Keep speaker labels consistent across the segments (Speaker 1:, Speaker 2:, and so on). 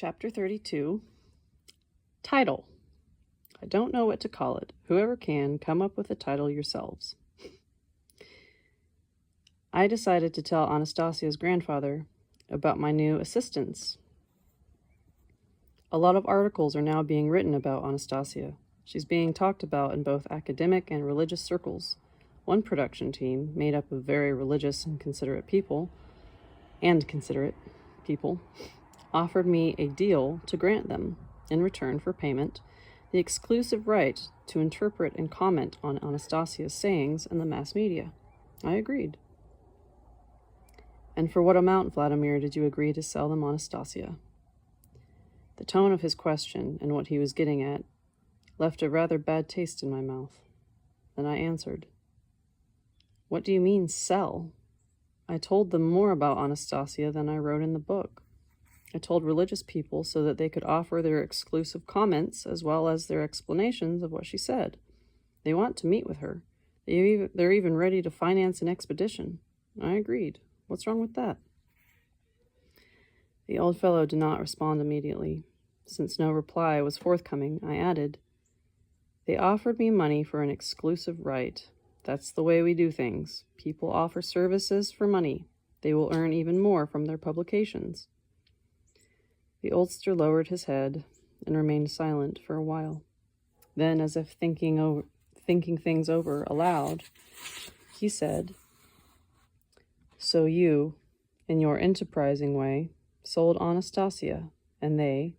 Speaker 1: Chapter 32. Title. I don't know what to call it. Whoever can, come up with a title yourselves. I decided to tell Anastasia's grandfather about my new assistants. A lot of articles are now being written about Anastasia. She's being talked about in both academic and religious circles. One production team, made up of very religious and considerate people, offered me a deal to grant them, in return for payment, the exclusive right to interpret and comment on Anastasia's sayings in the mass media. I agreed. And for what amount, Vladimir, did you agree to sell them Anastasia? The tone of his question and what he was getting at left a rather bad taste in my mouth. Then I answered, "What do you mean, sell? I told them more about Anastasia than I wrote in the book. I told religious people so that they could offer their exclusive comments as well as their explanations of what she said. They want to meet with her. They're even ready to finance an expedition." I agreed. What's wrong with that? The old fellow did not respond immediately. Since no reply was forthcoming, I added, "They offered me money for an exclusive right. That's the way we do things. People offer services for money. They will earn even more from their publications." The oldster lowered his head and remained silent for a while. Then, as if thinking things over aloud, he said, "So you, in your enterprising way, sold Anastasia, and they,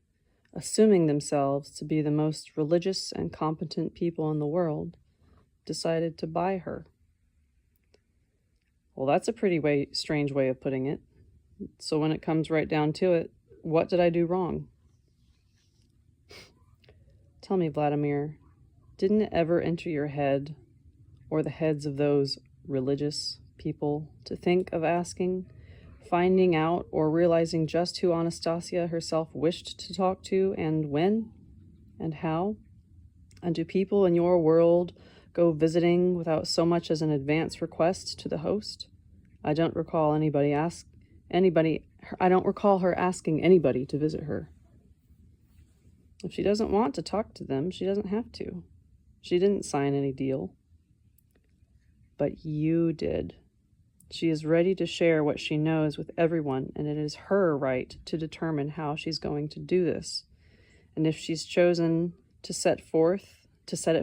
Speaker 1: assuming themselves to be the most religious and competent people in the world, decided to buy her." Well, that's a pretty strange way of putting it. So when it comes right down to it, what did I do wrong? Tell me, Vladimir, didn't it ever enter your head, or the heads of those religious people, to think of asking, finding out, or realizing just who Anastasia herself wished to talk to, and when, and how? And do people in your world go visiting without so much as an advance request to the host? I don't recall her asking anybody to visit her. If she doesn't want to talk to them, she doesn't have to. She didn't sign any deal. But you did. She is ready to share what she knows with everyone, and it is her right to determine how she's going to do this. And if she's chosen to set it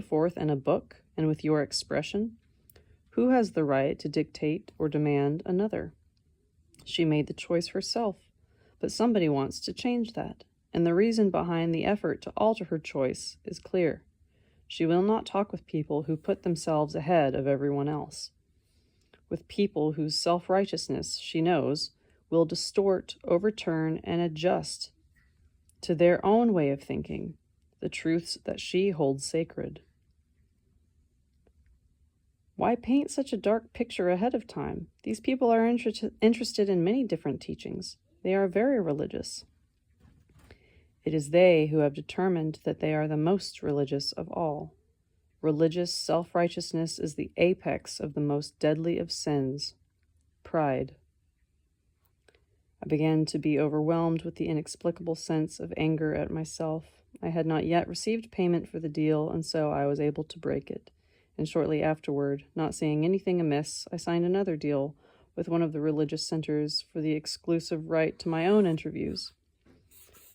Speaker 1: forth in a book and with your expression, who has the right to dictate or demand another? She made the choice herself, but somebody wants to change that, and the reason behind the effort to alter her choice is clear. She will not talk with people who put themselves ahead of everyone else, with people whose self-righteousness, she knows, will distort, overturn, and adjust to their own way of thinking the truths that she holds sacred. Why paint such a dark picture ahead of time? These people are interested in many different teachings. They are very religious. It is they who have determined that they are the most religious of all. Religious self-righteousness is the apex of the most deadly of sins, pride. I began to be overwhelmed with the inexplicable sense of anger at myself. I had not yet received payment for the deal, and so I was able to break it. And shortly afterward, not seeing anything amiss, I signed another deal with one of the religious centers for the exclusive right to my own interviews.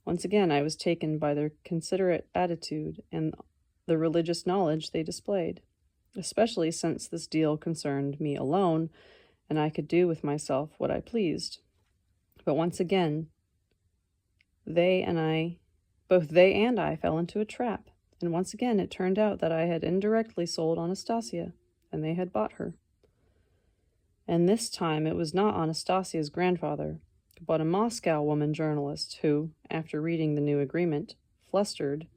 Speaker 1: Once again, I was taken by their considerate attitude and the religious knowledge they displayed, especially since this deal concerned me alone, and I could do with myself what I pleased. But once again, both they and I fell into a trap. And once again, it turned out that I had indirectly sold Anastasia, and they had bought her. And this time it was not Anastasia's grandfather, but a Moscow woman journalist who, after reading the new agreement, flustered,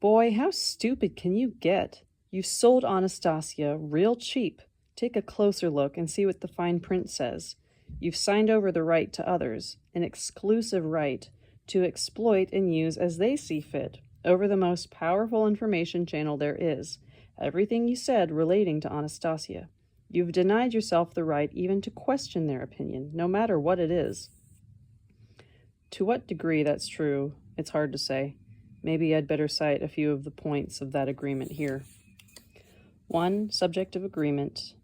Speaker 1: "Boy, how stupid can you get? You sold Anastasia real cheap. Take a closer look and see what the fine print says. You've signed over the right to others, an exclusive right to exploit and use as they see fit over the most powerful information channel there is, everything you said relating to Anastasia. You've denied yourself the right even to question their opinion, no matter what it is. To what degree that's true, it's hard to say. Maybe I'd better cite a few of the points of that agreement here. 1. Subject of agreement.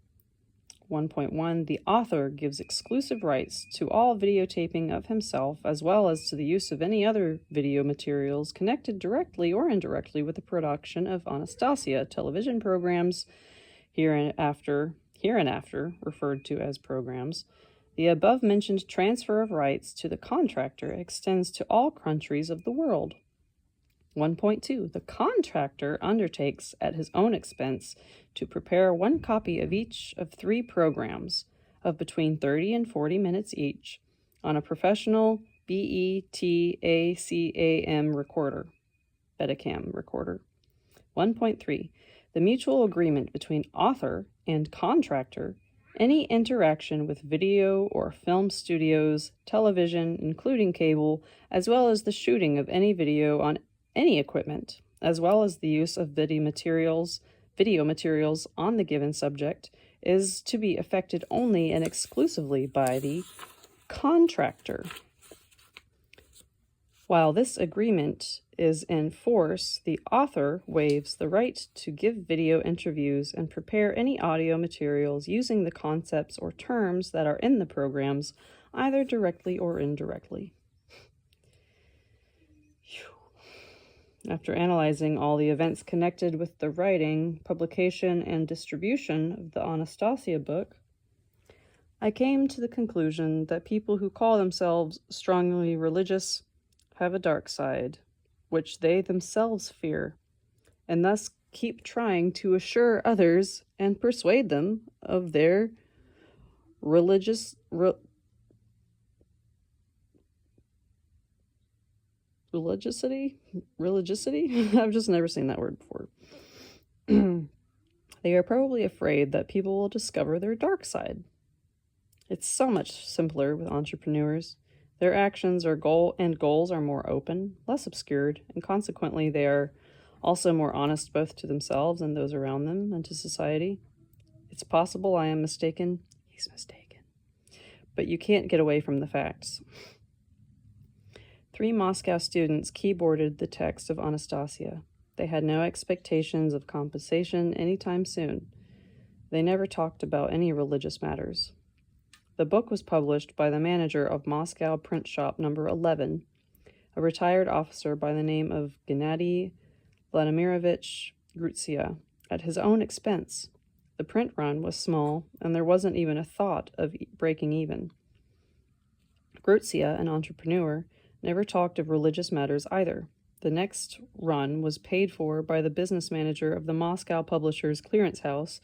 Speaker 1: 1.1. The author gives exclusive rights to all videotaping of himself, as well as to the use of any other video materials connected directly or indirectly with the production of Anastasia television programs, hereinafter referred to as programs. The above-mentioned transfer of rights to the contractor extends to all countries of the world. 1.2. The contractor undertakes at his own expense to prepare one copy of each of 3 programs of between 30 and 40 minutes each on a professional Betacam recorder. 1.3. The mutual agreement between author and contractor, any interaction with video or film studios, television, including cable, as well as the shooting of any video on any equipment, as well as the use of video materials on the given subject, is to be effected only and exclusively by the contractor. While this agreement is in force, the author waives the right to give video interviews and prepare any audio materials using the concepts or terms that are in the programs, either directly or indirectly. After analyzing all the events connected with the writing, publication, and distribution of the Anastasia book, I came to the conclusion that people who call themselves strongly religious have a dark side, which they themselves fear, and thus keep trying to assure others and persuade them of their religiousity? I've just never seen that word before. They are probably afraid that people will discover their dark side. It's so much simpler with entrepreneurs. Their actions or goals are more open, less obscured, and consequently they are also more honest both to themselves and those around them and to society. It's possible I am mistaken. He's mistaken. But you can't get away from the facts. 3 Moscow students keyboarded the text of Anastasia. They had no expectations of compensation anytime soon. They never talked about any religious matters. The book was published by the manager of Moscow Print Shop Number 11, a retired officer by the name of Gennady Vladimirovich Grutsia, at his own expense. The print run was small, and there wasn't even a thought of breaking even. Grutsia, an entrepreneur, never talked of religious matters either. The next run was paid for by the business manager of the Moscow Publishers Clearance House,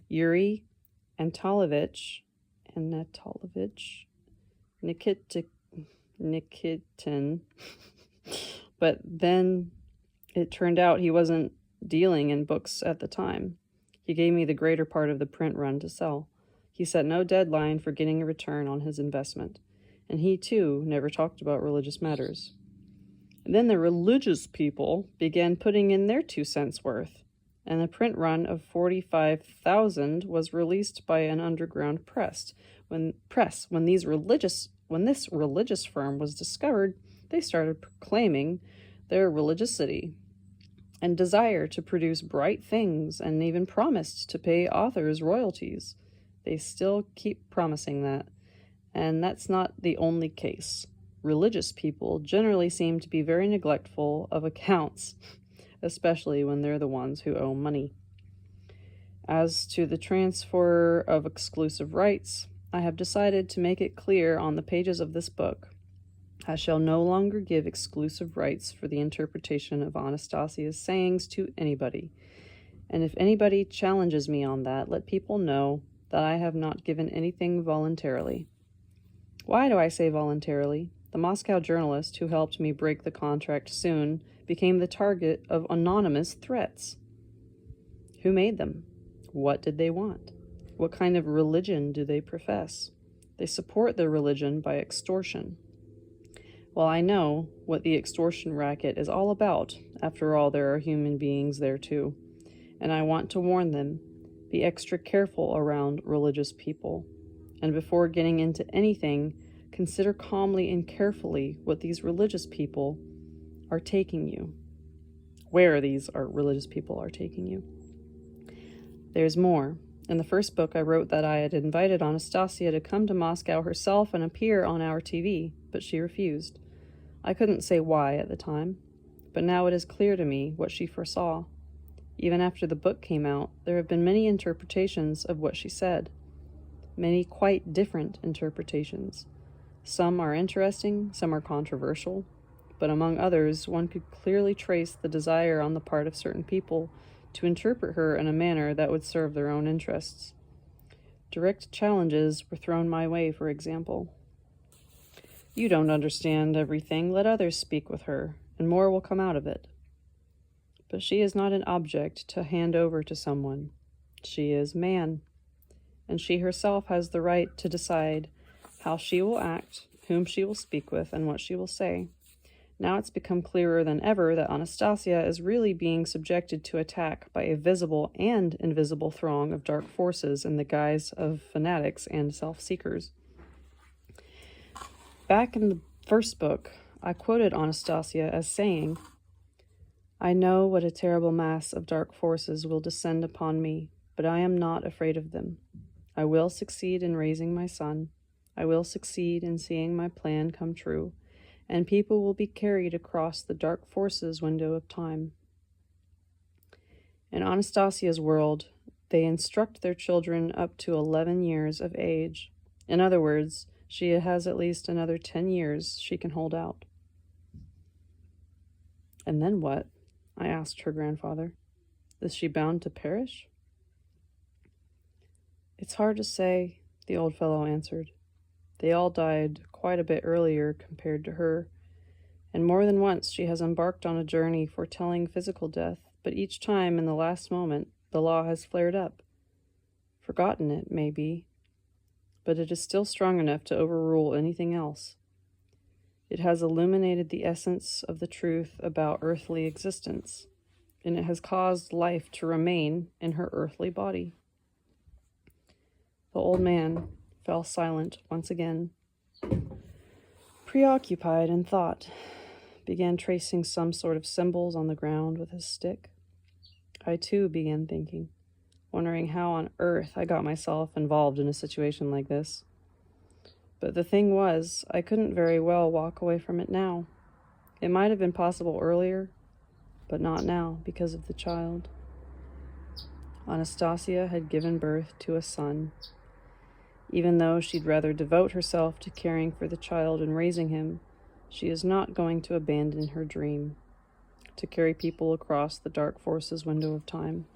Speaker 1: Yuri Anatolovich Nikitin. But then it turned out he wasn't dealing in books at the time. He gave me the greater part of the print run to sell. He set no deadline for getting a return on his investment. And he, too, never talked about religious matters. And then the religious people began putting in their 2 cents worth, and the print run of 45,000 was released by an underground press. When this religious firm was discovered, they started proclaiming their religiousity and desire to produce bright things, and even promised to pay authors royalties. They still keep promising that. And that's not the only case. Religious people generally seem to be very neglectful of accounts, especially when they're the ones who owe money. As to the transfer of exclusive rights, I have decided to make it clear on the pages of this book. I shall no longer give exclusive rights for the interpretation of Anastasia's sayings to anybody. And if anybody challenges me on that, let people know that I have not given anything voluntarily. Why do I say voluntarily? The Moscow journalist who helped me break the contract soon became the target of anonymous threats. Who made them? What did they want? What kind of religion do they profess? They support their religion by extortion. Well, I know what the extortion racket is all about. After all, there are human beings there too. And I want to warn them, be extra careful around religious people. And before getting into anything, consider calmly and carefully what these religious people are taking you. Where these religious people are taking you. There's more. In the first book, I wrote that I had invited Anastasia to come to Moscow herself and appear on our TV, but she refused. I couldn't say why at the time, but now it is clear to me what she foresaw. Even after the book came out, there have been many interpretations of what she said. Many quite different interpretations. Some are interesting, some are controversial, but among others, one could clearly trace the desire on the part of certain people to interpret her in a manner that would serve their own interests. Direct challenges were thrown my way, for example. You don't understand everything, let others speak with her, and more will come out of it. But she is not an object to hand over to someone. She is man, and she herself has the right to decide how she will act, whom she will speak with, and what she will say. Now it's become clearer than ever that Anastasia is really being subjected to attack by a visible and invisible throng of dark forces in the guise of fanatics and self-seekers. Back in the first book, I quoted Anastasia as saying, "I know what a terrible mass of dark forces will descend upon me, but I am not afraid of them. I will succeed in raising my son. I will succeed in seeing my plan come true, and people will be carried across the dark forces window of time." In Anastasia's world, they instruct their children up to 11 years of age. In other words, she has at least another 10 years she can hold out. "And then what?" I asked her grandfather. "Is she bound to perish?" "It's hard to say," the old fellow answered. "They all died quite a bit earlier compared to her, and more than once she has embarked on a journey foretelling physical death, but each time in the last moment the law has flared up. Forgotten it, maybe, but it is still strong enough to overrule anything else. It has illuminated the essence of the truth about earthly existence, and it has caused life to remain in her earthly body." The old man fell silent once again, preoccupied in thought, began tracing some sort of symbols on the ground with his stick. I too began thinking, wondering how on earth I got myself involved in a situation like this. But the thing was, I couldn't very well walk away from it now. It might have been possible earlier, but not now because of the child. Anastasia had given birth to a son. Even though she'd rather devote herself to caring for the child and raising him, she is not going to abandon her dream, to carry people across the dark forces window of time.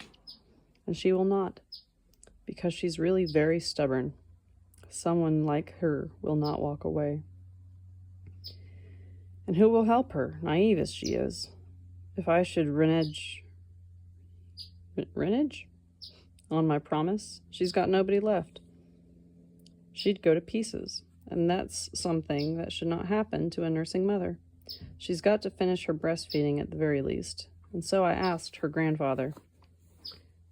Speaker 1: And she will not, because she's really very stubborn. Someone like her will not walk away. And who will help her, naive as she is? If I should renege on my promise, she's got nobody left. She'd go to pieces, and that's something that should not happen to a nursing mother. She's got to finish her breastfeeding at the very least. And so I asked her grandfather,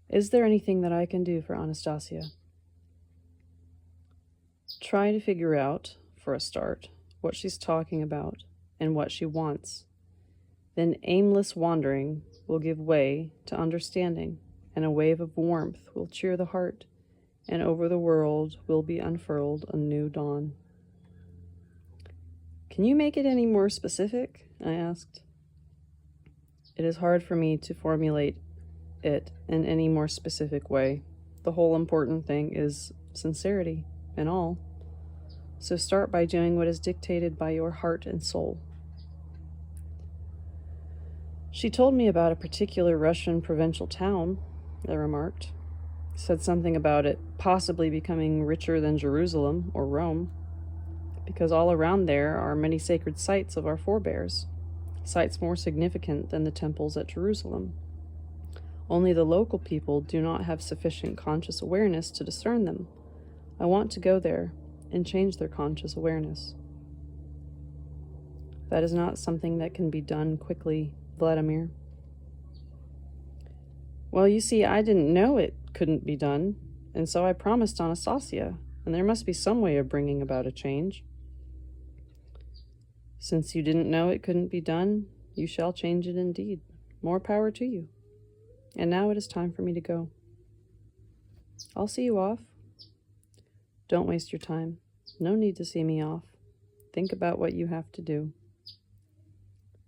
Speaker 1: "Is there anything that I can do for Anastasia?" "Try to figure out, for a start, what she's talking about and what she wants. Then aimless wandering will give way to understanding, and a wave of warmth will cheer the heart, and over the world will be unfurled a new dawn." "Can you make it any more specific?" I asked. "It is hard for me to formulate it in any more specific way. The whole important thing is sincerity in all. So start by doing what is dictated by your heart and soul." She told me about a particular Russian provincial town, I remarked. Said something about it possibly becoming richer than Jerusalem or Rome, because all around there are many sacred sites of our forebears, sites more significant than the temples at Jerusalem. Only the local people do not have sufficient conscious awareness to discern them. I want to go there and change their conscious awareness. That is not something that can be done quickly, Vladimir. Well, you see, I didn't know it couldn't be done, and so I promised Anastasia, and there must be some way of bringing about a change. Since you didn't know it couldn't be done, you shall change it indeed. More power to you. And now it is time for me to go. I'll see you off. Don't waste your time. No need to see me off. Think about what you have to do.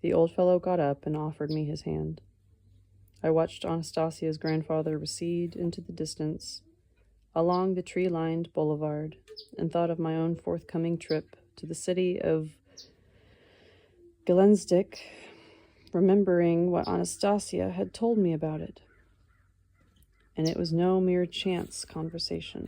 Speaker 1: The old fellow got up and offered me his hand. I watched Anastasia's grandfather recede into the distance along the tree-lined boulevard and thought of my own forthcoming trip to the city of Gelensdik, remembering what Anastasia had told me about it. And it was no mere chance conversation.